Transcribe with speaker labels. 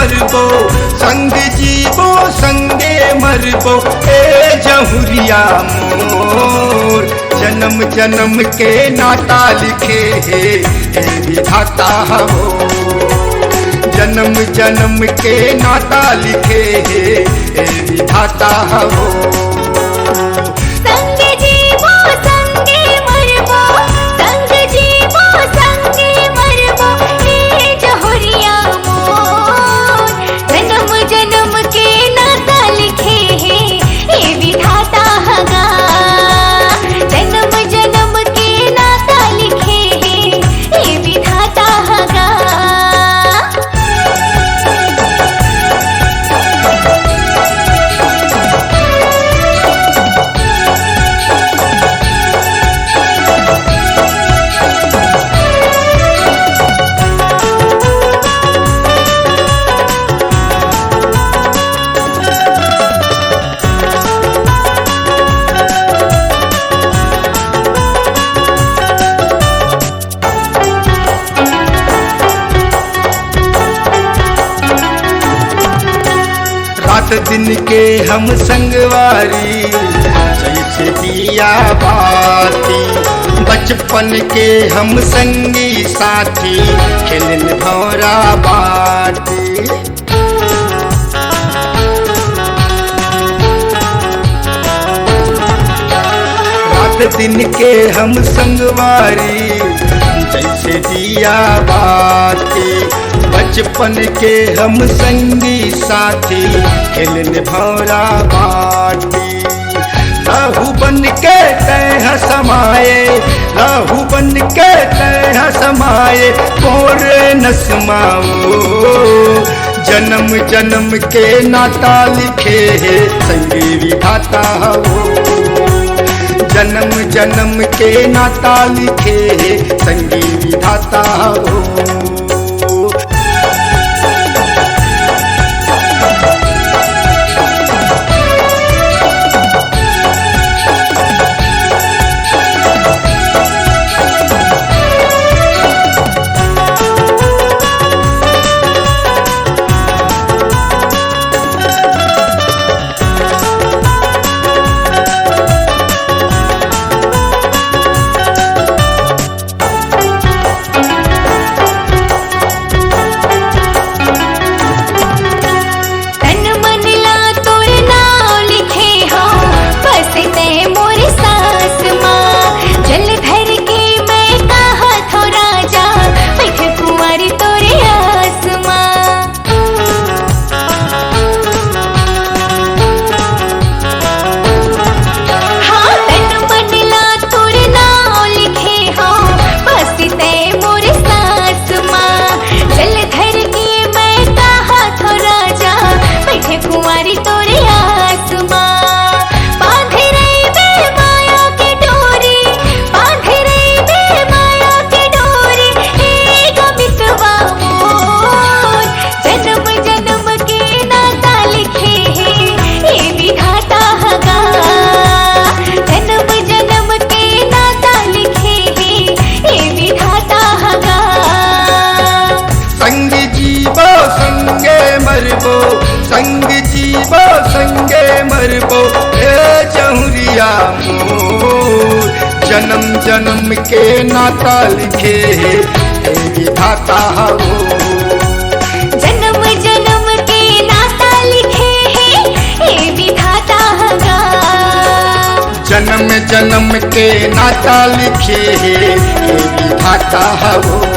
Speaker 1: मरबो, संग जीवो संगे मरबो। ए जहुरिया मोर जन्म जन्म के नाता लिखे है ए विधाता हो। जन्म जन्म के नाता लिखे है ए विधाता हो।
Speaker 2: संग जीवो संगे मरबो, संग जीवो संगे मरबो। ए जहुरिया मोर जन्म जन्म के नाता लिखे है ए विधाता हगा। जन्म जन्म के नाता लिखे है ए विधाता हगा।
Speaker 1: रात दिन के हम संगवारी जैसे दिया बाती। बचपन के हम संगी साथी खेलन भौरा बाती। रात दिन के हम संगवारी जैसे दिया बाती। बचपन के हम संगी साथी खेलन भौरा बाटी। लहू बन के तह समाए, लहू बन के तह समाए कोरे नसमाओ। जन्म जन्म के नाता लिखे है संगी विधाता हो। जन्म जन्म के नाता लिखे है संगी विधाता हो। संग जीवो संगे मरबो। ए जहुरिया मोर जन्म जन्म के नाता लिखे है ए विधाता हो।
Speaker 2: जन्म जन्म के नाता लिखे है ए विधाता हगा।
Speaker 1: जन्म जन्म के नाता लिखे है ए विधाता हो।